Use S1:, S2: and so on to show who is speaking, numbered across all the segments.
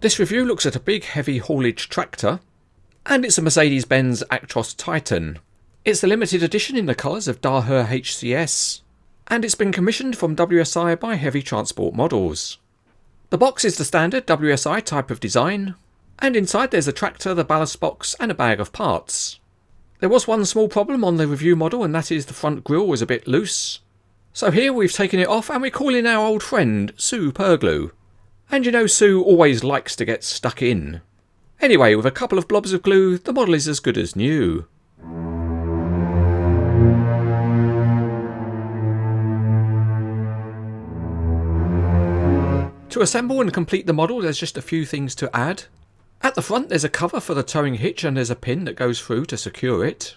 S1: This review looks at a big heavy haulage tractor, and it's a Mercedes-Benz Actros Titan. It's the limited edition in the colours of Daher-HCS, and it's been commissioned from WSI by Heavy Transport Models. The box is the standard WSI type of design, and inside there's a tractor, the ballast box and a bag of parts. There was one small problem on the review model, and that is the front grille was a bit loose. So here we've taken it off and we call in our old friend Sue Perglue. And you know Sue always likes to get stuck in. Anyway, with a couple of blobs of glue, the model is as good as new. To assemble and complete the model, there's just a few things to add. At the front there's a cover for the towing hitch and there's a pin that goes through to secure it.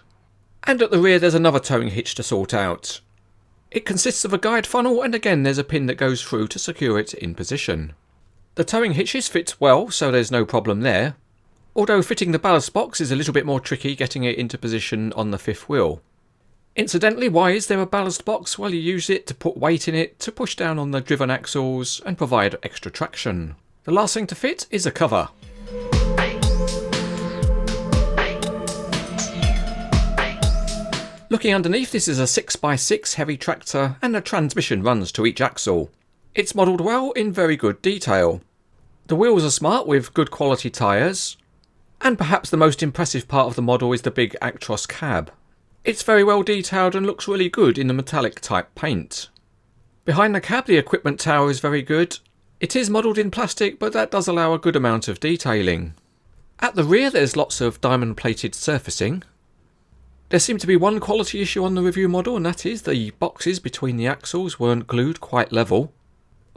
S1: And at the rear there's another towing hitch to sort out. It consists of a guide funnel and again there's a pin that goes through to secure it in position. The towing hitches fit well, so there's no problem there. Although fitting the ballast box is a little bit more tricky getting it into position on the fifth wheel. Incidentally, why is there a ballast box? Well, you use it to put weight in it, to push down on the driven axles and provide extra traction. The last thing to fit is a cover. Looking underneath, this is a 6x6 heavy tractor and a transmission runs to each axle. It's modelled well in very good detail. The wheels are smart with good quality tyres. And perhaps the most impressive part of the model is the big Actros cab. It's very well detailed and looks really good in the metallic type paint. Behind the cab the equipment tower is very good. It is modelled in plastic, but that does allow a good amount of detailing. At the rear there's lots of diamond plated surfacing. There seemed to be one quality issue on the review model, and that is the boxes between the axles weren't glued quite level.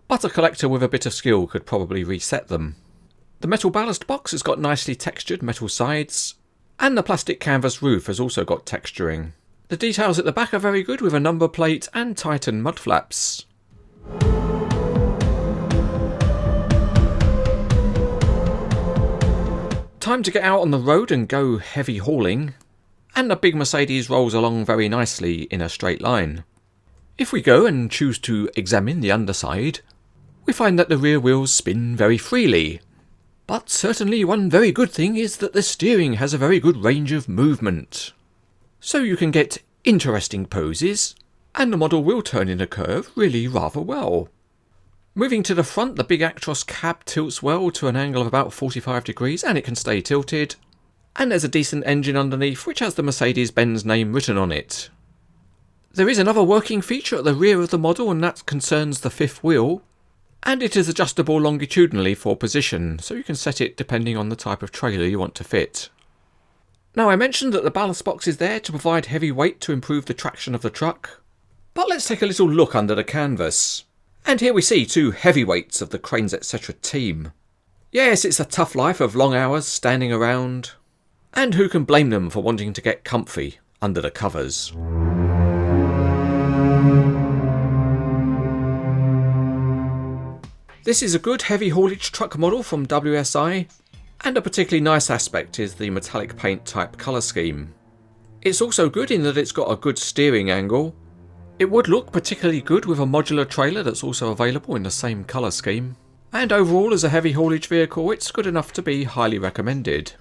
S1: But a collector with a bit of skill could probably reset them. The metal ballast box has got nicely textured metal sides, and the plastic canvas roof has also got texturing. The details at the back are very good with a number plate and Titan mud flaps. Time to get out on the road and go heavy hauling, and the big Mercedes rolls along very nicely in a straight line. If we go and choose to examine the underside, we find that the rear wheels spin very freely. But certainly one very good thing is that the steering has a very good range of movement. So you can get interesting poses, and the model will turn in a curve really rather well. Moving to the front, the big Actros cab tilts well to an angle of about 45 degrees and it can stay tilted. And there's a decent engine underneath which has the Mercedes-Benz name written on it. There is another working feature at the rear of the model, and that concerns the fifth wheel. And it is adjustable longitudinally for position, so you can set it depending on the type of trailer you want to fit. Now, I mentioned that the ballast box is there to provide heavy weight to improve the traction of the truck. But let's take a little look under the canvas. And here we see two heavyweights of the Cranes Etc. team. Yes, it's a tough life of long hours standing around. And who can blame them for wanting to get comfy under the covers? This is a good heavy haulage truck model from WSI, and a particularly nice aspect is the metallic paint type colour scheme. It's also good in that it's got a good steering angle. It would look particularly good with a modular trailer that's also available in the same colour scheme. And overall, as a heavy haulage vehicle, it's good enough to be highly recommended.